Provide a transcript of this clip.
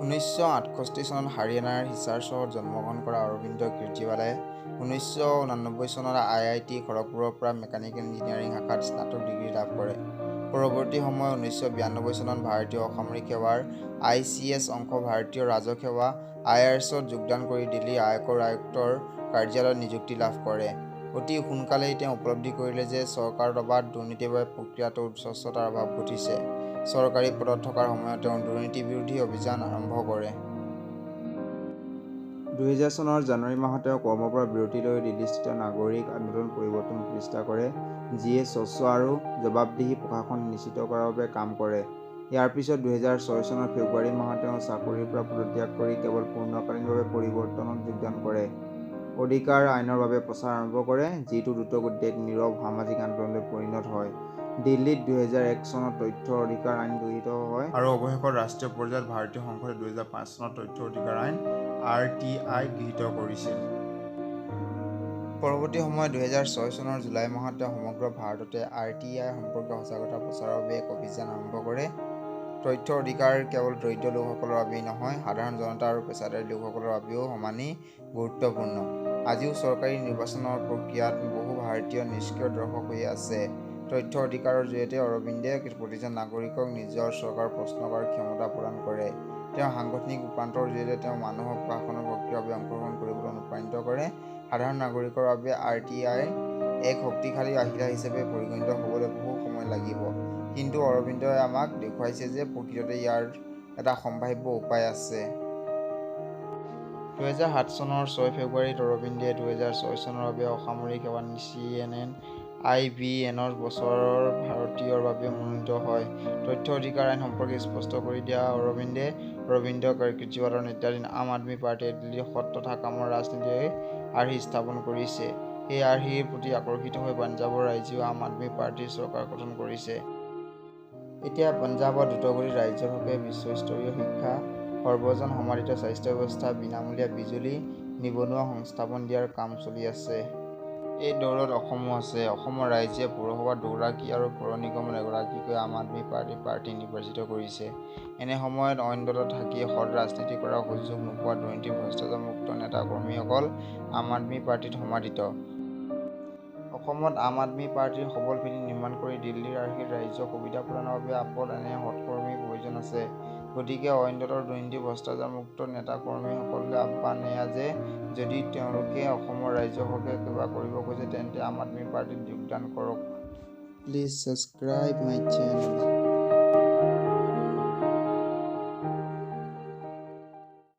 1968 চনত হাৰিয়ানাৰ হিছাৰ চহৰত জন্মগ্ৰহণ কৰা অৰবিন্দ কেজৰিৱালে 1989 চনত IIT খড়গপুৰৰ পৰা মেকানিকেল ইঞ্জিনিয়াৰিং শাখাত স্নাতক ডিগ্ৰী লাভ কৰে। পৰৱৰ্তী সময়ত 1992 চনত ভাৰতীয় অসামৰিক সেৱাৰ ICS অংশ ভাৰতীয় ৰাজহ সেৱা IRSত যোগদান কৰি দিল্লী আয়কৰ আয়ুক্তৰ কাৰ্যালয়ত নিযুক্তি লাভ কৰে। অতি সোনকালেই তেওঁ উপলব্ধি কৰিলে যে চৰকাৰ দবাত দুৰ্নীতিৰ বাবে প্ৰক্ৰিয়াটোত স্বচ্ছতাৰ অভাৱ ঘটিছে। চৰকাৰী পদত থকাৰ সময়ত তেওঁ দুৰ্নীতি বিৰোধী অভিযান আৰম্ভ কৰে। 2000 চনৰ জানুৱাৰী মাহত তেওঁ কৰ্মৰ পৰা বিৰতি লৈ দিল্লীস্থিত নাগৰিক আন্দোলন পৰিৱৰ্তন প্ৰতিষ্ঠা কৰে, যিয়ে স্বচ্ছ আৰু জবাবদিহি প্ৰশাসন নিশ্চিত কৰাৰ বাবে কাম কৰে। ইয়াৰ পিছত 2006 চনৰ ফেব্ৰুৱাৰী মাহত তেওঁ চাকৰিৰ পৰা পদত্যাগ কৰি কেৱল পূৰ্ণকালীনভাৱে পৰিৱৰ্তনত যোগদান কৰে। অধিকাৰ আইনৰ বাবে প্ৰচাৰ আৰম্ভ কৰে, যিটো দ্ৰুতগতিত এক নীৰৱ সামাজিক আন্দোলনলৈ পৰিণত হয়। দিল্লীত 2001 চনত তথ্য অধিকাৰ আইন গৃহীত হয় আৰু অৱশেষত ৰাষ্ট্ৰীয় পৰ্যায়ত ভাৰতীয় সংসদে 2005 চনত তথ্য অধিকাৰ আইন RTI গৃহীত কৰিছিল। পৰৱৰ্তী সময়ত 2006 চনৰ জুলাই মাহত তেওঁ সমগ্ৰ ভাৰততে RTI সম্পৰ্কীয় সজাগতা প্ৰচাৰৰ বাবে এক অভিযান আৰম্ভ কৰে। তথ্য অধিকাৰ কেৱল দৰিদ্ৰ লোকসকলৰ বাবেই নহয়, সাধাৰণ জনতা আৰু পেছাদাৰী লোকসকলৰ বাবেও সমানেই গুৰুত্বপূৰ্ণ। আজিও চৰকাৰী নিৰ্বাচনৰ প্ৰক্ৰিয়াত বহু ভাৰতীয় নিষ্ক্ৰিয় দৰ্শক হৈ আছে। তথ্য অধিকাৰৰ জৰিয়তে অৰবিন্দে প্ৰতিজন নাগৰিকক নিজৰ চৰকাৰ প্ৰশ্ন কৰাৰ ক্ষমতা প্ৰদান কৰে। তেওঁ সাংগঠনিক ৰূপান্তৰৰ জৰিয়তে তেওঁ মানুহক প্ৰশাসনৰ প্ৰক্ৰিয়াৰ বাবে অংশগ্ৰহণ কৰিবলৈ অনুপ্ৰাণিত কৰে। সাধাৰণ নাগৰিকৰ বাবে RTI এক শক্তিশালী আহিলা হিচাপে পৰিগণিত হ'বলৈ বহু সময় লাগিব, কিন্তু অৰবিন্দই আমাক দেখুৱাইছে যে প্ৰকৃততে ইয়াৰ এটা সম্ভাৱ্য উপায় আছে। 2007 চনৰ 6 ফেব্ৰুৱাৰীত অৰবিন্দে 2006 চনৰ বাবে অসামৰিক সেৱা CNN-IBNৰ বছৰৰ ভাৰতীয়ৰ বাবে মনোনীত হয়। তথ্য অধিকাৰ আইন সম্পৰ্কে স্পষ্ট কৰি দিয়া অৰবিন্দ কেজৰিৱালৰ নেতৃত্বাধীন আম আদমি পাৰ্টিয়ে দিল্লীত সৎ তথা কামৰ ৰাজনীতিৰ আৰ্হি স্থাপন কৰিছে। সেই আৰ্হিৰ প্ৰতি আকৰ্ষিত হৈ পঞ্জাৱৰ ৰাইজেও আম আদমি পাৰ্টিৰ চৰকাৰ গঠন কৰিছে। এতিয়া পঞ্জাৱত দ্ৰুতগতিত ৰাজ্যৰ হকে বিশ্বস্তৰীয় শিক্ষা, সৰ্বজন সমাদৃত স্বাস্থ্য ব্যৱস্থা, বিনামূলীয়া বিজুলী, নিবনুৱা সংস্থাপন দিয়াৰ কাম চলি আছে। এই দৌৰত অসমো আছে। অসমৰ ৰাইজে পৌৰসভাত 2গৰাকী আৰু পৌৰ নিগমত 1গৰাকীকৈ আম আদমি পাৰ্টিৰ প্ৰাৰ্থী নিৰ্বাচিত কৰিছে। এনে সময়ত অইন দলত থাকি সৎ ৰাজনীতি কৰাৰ সুযোগ নোপোৱা দুৰ্নীতি ভ্ৰষ্টাচাৰমুক্ত নেতা কৰ্মীসকল আম আদমি পাৰ্টিত সমাদৃত। অসমত আম আদমি পাৰ্টিৰ সবল ভেটি নিৰ্মাণ কৰি দিল্লীৰ আৰ্হিত ৰাইজক সুবিধা প্ৰদানৰ বাবে আপত এনে সৎকৰ্মীৰ প্ৰয়োজন আছে। গতিকে অইন দলৰ দুৰ্নীতি ভ্ৰষ্টাচাৰমুক্ত নেতা কৰ্মীসকললৈ আহ্বান এয়া যে যদি তেওঁলোকে অসমৰ ৰাইজৰ হকে কিবা কৰিব খোজে তেন্তে আম আদমি পাৰ্টিত যোগদান কৰক। Please subscribe my channel.